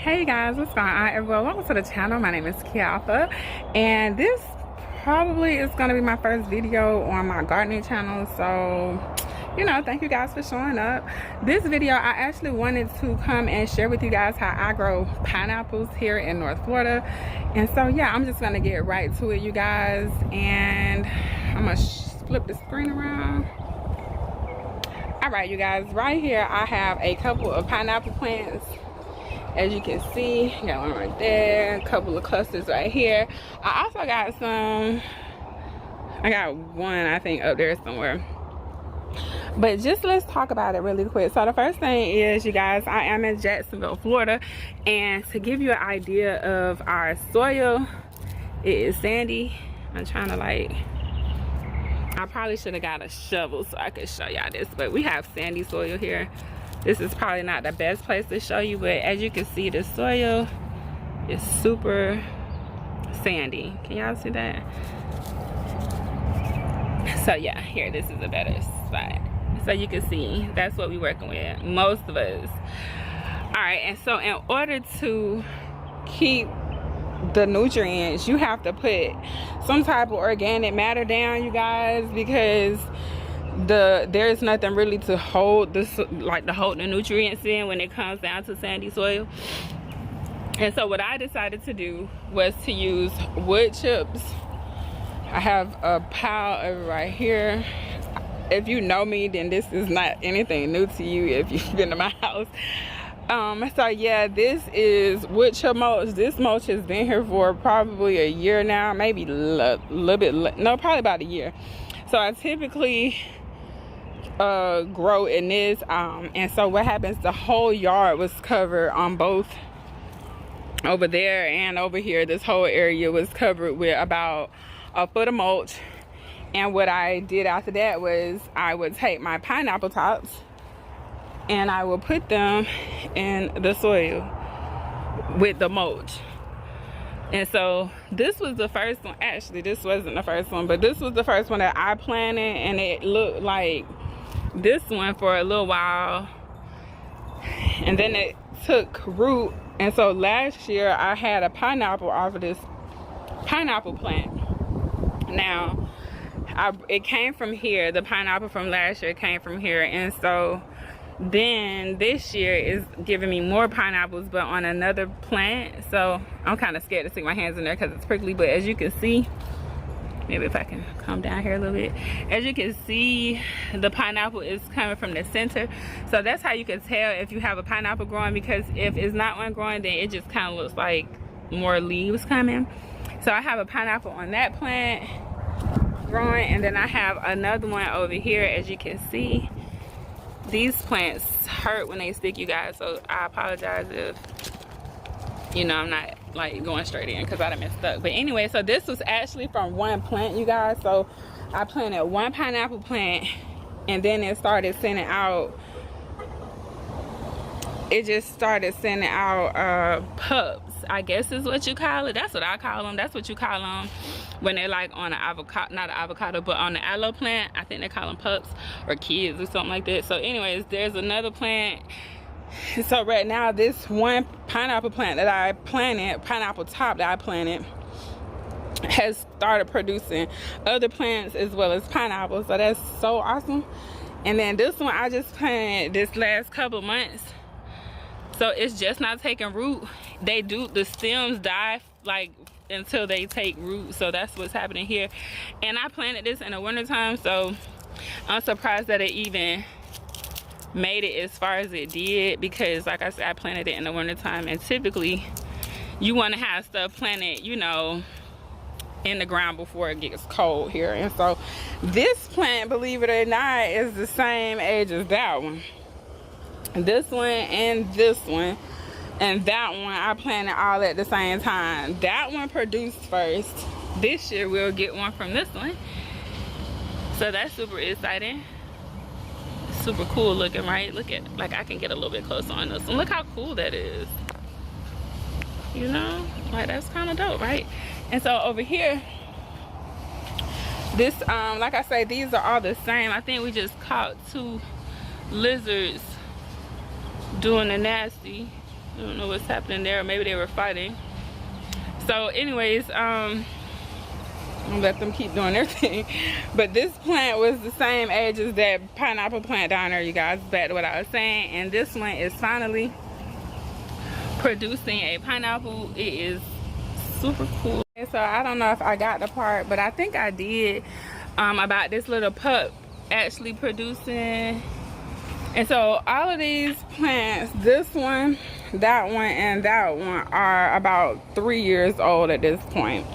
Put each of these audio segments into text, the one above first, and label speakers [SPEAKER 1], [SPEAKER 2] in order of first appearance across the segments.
[SPEAKER 1] Hey guys, what's going on everyone? Welcome to the channel. My name is Kiafa, and this probably is going to be my first video on my gardening channel, so thank you guys for showing up. This video I actually wanted to come and share with you guys how I grow pineapples here in North Florida. And so yeah, I'm just going to get right to it, you guys, and I'm going to flip the screen around. All right, you guys, right here I have a couple of pineapple plants. As you can see, got one right there, a couple of clusters right here. I also got I got one I think up there somewhere. But just let's talk about it really quick. So the first thing is, you guys, I am in Jacksonville, Florida, and to give you an idea of our soil, it is sandy. I'm trying to I probably should have got a shovel so I could show y'all this, but we have sandy soil here. This is probably not the best place to show you, but as you can see, the soil is super sandy. Can y'all see that? So yeah, here, this is a better spot. So you can see, that's what we're working with, most of us. All right, and so in order to keep the nutrients, you have to put some type of organic matter down, you guys, because there's nothing really to hold this, to hold the nutrients in when it comes down to sandy soil. And so what I decided to do was to use wood chips. I have a pile over right here. If you know me, then this is not anything new to you if you've been to my house. So yeah, this is wood chip mulch. This mulch has been here for probably a year now, maybe a little bit, no, probably about a year. So I typically grow in this, and so what happens, the whole yard was covered on both over there and over here. This whole area was covered with about a foot of mulch. And what I did after that was I would take my pineapple tops and I will put them in the soil with the mulch. And so this was the first one. Actually, this wasn't the first one, but this was the first one that I planted, and it looked like this one for a little while, and then it took root. And so last year I had a pineapple off of this pineapple plant. Now it came from here. The pineapple from last year came from here, and so then this year is giving me more pineapples, but on another plant. So I'm kind of scared to stick my hands in there because it's prickly. But as you can see, maybe if I can come down here a little bit, as you can see, the pineapple is coming from the center. So that's how you can tell if you have a pineapple growing, because if it's not one growing, then it just kind of looks like more leaves coming. So I have a pineapple on that plant growing, and then I have another one over here. As you can see, these plants hurt when they stick, you guys, so I apologize if I'm not going straight in because I done been stuck. But anyway, so this was actually from one plant, you guys. So I planted one pineapple plant, and then it started sending out, it just started sending out pups, I guess is what you call it. That's what I call them. That's what you call them when they're on an avocado, not an avocado, but on the aloe plant. I think they call them pups or kids or something like that. So anyways, there's another plant. So right now, this one pineapple plant that I planted, pineapple top that I planted, has started producing other plants as well as pineapples. So that's so awesome. And then this one I just planted this last couple of months. So it's just not taking root. The stems die until they take root. So that's what's happening here. And I planted this in the wintertime, so I'm surprised that it even made it as far as it did, because like I said, I planted it in the wintertime, and typically you want to have stuff planted in the ground before it gets cold here. And so this plant, believe it or not, is the same age as that one. This one and this one and that one I planted all at the same time. That one produced first. This year we'll get one from this one, so that's super exciting. Super cool looking, right? Look at, I can get a little bit closer on this one. Look how cool that is, that's kind of dope, right? And so over here, this like I say, these are all the same. I think we just caught two lizards doing the nasty. I don't know what's happening there. Maybe they were fighting. So anyways, I'll let them keep doing their thing. But this plant was the same age as that pineapple plant down there, you guys. Back to what I was saying. And this one is finally producing a pineapple. It is super cool. And so I don't know if I got the part, but I think I did, about this little pup actually producing. And so all of these plants, this one, that one, and that one, are about 3 years old at this point.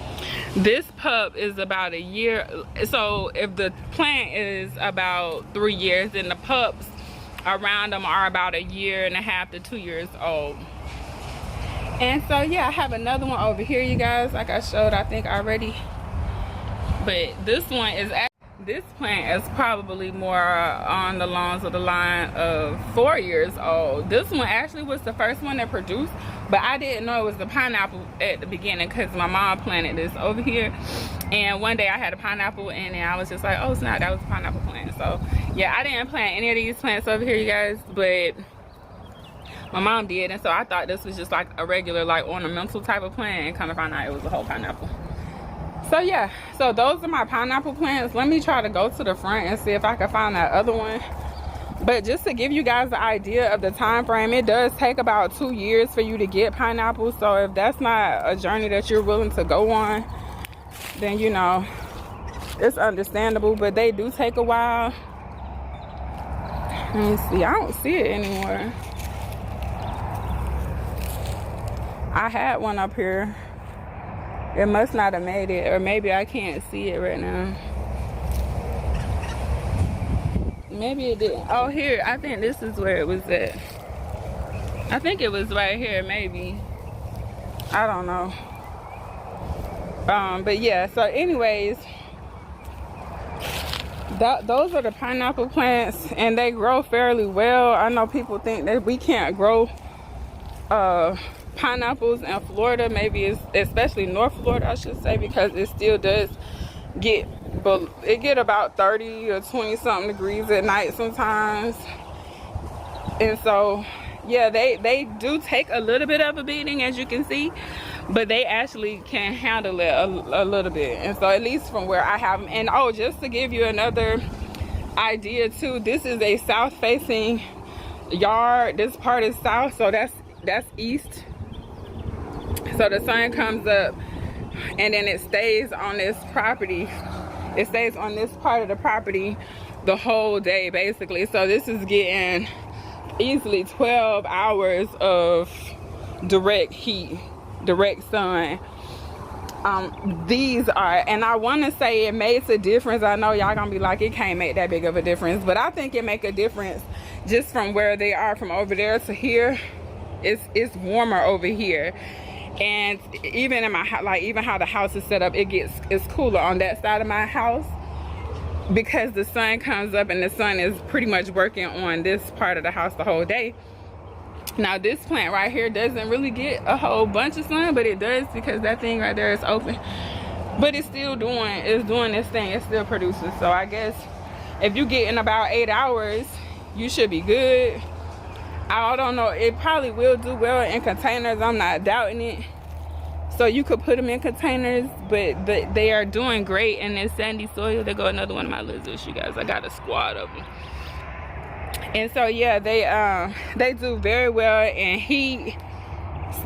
[SPEAKER 1] This pup is about a year. So if the plant is about 3 years, then the pups around them are about 1.5 to 2 years old. And so yeah, I have another one over here, you guys, like I showed I think already. But this one is actually, this plant is probably more on the lawns of the line of 4 years old. This one actually was the first one that produced, but I didn't know it was the pineapple at the beginning because my mom planted this over here. And one day I had a pineapple and then I was just like, oh snap, that was a pineapple plant. So yeah, I didn't plant any of these plants over here, you guys, but my mom did. And so I thought this was just like a regular like ornamental type of plant, and kind of found out it was a whole pineapple. So yeah, so those are my pineapple plants. Let me try to go to the front and see if I can find that other one. But just to give you guys the idea of the time frame, it does take about 2 years for you to get pineapples. So if that's not a journey that you're willing to go on, then you know, it's understandable, but they do take a while. Let me see, I don't see it anymore. I had one up here. It must not have made it, or maybe I can't see it right now. Maybe it didn't. Oh, here, I think this is where it was at. I think it was right here, maybe. I don't know. But yeah, so anyways, those are the pineapple plants, and they grow fairly well. I know people think that we can't grow pineapples in Florida, maybe it's especially North Florida, I should say, because it still does get, but it get about 30 or 20 something degrees at night sometimes. And so yeah, they do take a little bit of a beating, as you can see, but they actually can handle it a little bit. And so at least from where I have them. And oh, just to give you another idea too, this is a south facing yard. This part is south, so that's east. So the sun comes up and then it stays on this property. It stays on this part of the property the whole day basically. So this is getting easily 12 hours of direct heat, direct sun. These are, and I want to say it makes a difference. I know y'all gonna be like, it can't make that big of a difference, but I think it make a difference just from where they are, from over there to here. It's warmer over here. And even in my house, like even how the house is set up, it's cooler on that side of my house because the sun comes up and the sun is pretty much working on this part of the house the whole day. Now this plant right here doesn't really get a whole bunch of sun, but it does because that thing right there is open. But it's still doing this thing. It still produces. So I guess if you get in about 8 hours, you should be good. I don't know, it probably will do well in containers. I'm not doubting it. So you could put them in containers, but they are doing great in this sandy soil. There go another one of my lizards, you guys. I got a squad of them. And so yeah, they do very well in heat,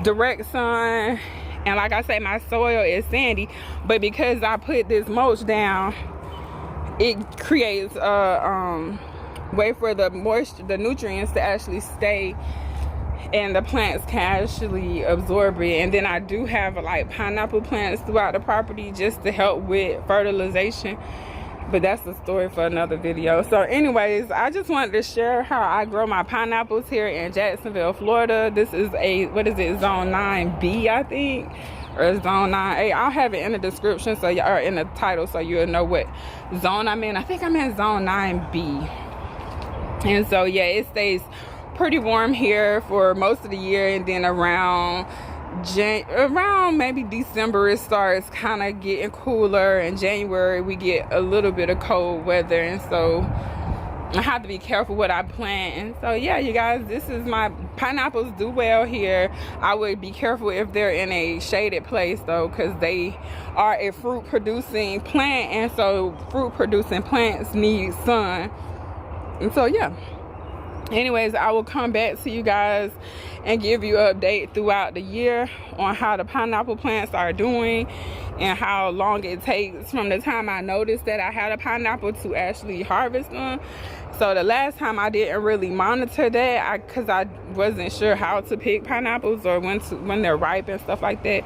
[SPEAKER 1] direct sun, and like I say, my soil is sandy, but because I put this mulch down, it creates way for the moisture, the nutrients to actually stay, and the plants can actually absorb it. And then I do have like pineapple plants throughout the property just to help with fertilization, but that's a story for another video. So anyways, I just wanted to share how I grow my pineapples here in Jacksonville, Florida. This is a, what is it, zone 9B I think, or zone 9A. I'll have it in the description, so or in the title, so you'll know what zone I'm in. I think I'm in zone 9B. And so yeah, it stays pretty warm here for most of the year, and then around maybe December it starts kind of getting cooler, and January we get a little bit of cold weather. And so I have to be careful what I plant. And so yeah, you guys, this is my pineapples do well here. I would be careful if they're in a shaded place though, because they are a fruit producing plant, and so fruit producing plants need sun. And so yeah, anyways, I will come back to you guys and give you an update throughout the year on how the pineapple plants are doing and how long it takes from the time I noticed that I had a pineapple to actually harvest them. So the last time I didn't really monitor that because I wasn't sure how to pick pineapples or when they're ripe and stuff like that.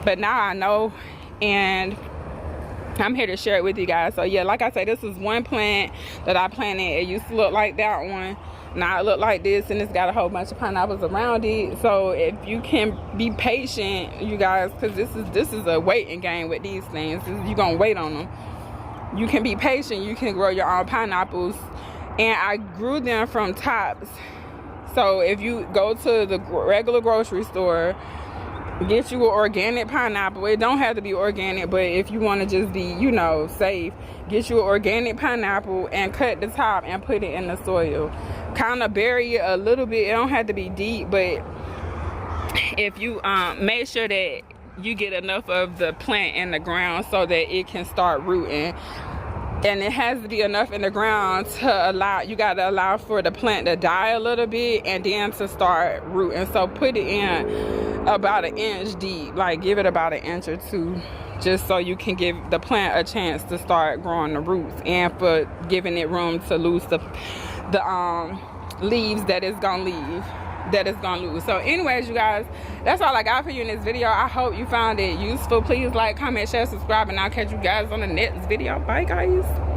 [SPEAKER 1] But now I know, and I'm here to share it with you guys. So yeah, like I said, this is one plant that I planted. It used to look like that one. Now it look like this, and it's got a whole bunch of pineapples around it. So if you can be patient, you guys, because this is a waiting game with these things. You're gonna wait on them. You can be patient. You can grow your own pineapples, and I grew them from tops. So if you go to the regular grocery store, get you an organic pineapple. It don't have to be organic, but if you want to just be, you know, safe, get you an organic pineapple and cut the top and put it in the soil. Kind of bury it a little bit. It don't have to be deep, but if you make sure that you get enough of the plant in the ground so that it can start rooting. And it has to be enough in the ground to allow, you got to allow for the plant to die a little bit and then to start rooting. So put it in about 1 inch deep, like give it about 1 inch or 2, just so you can give the plant a chance to start growing the roots, and for giving it room to lose the leaves that it's gonna lose. So anyways, you guys, that's all I got for you in this video. I hope you found it useful. Please like, comment, share, subscribe, and I'll catch you guys on the next video. Bye guys.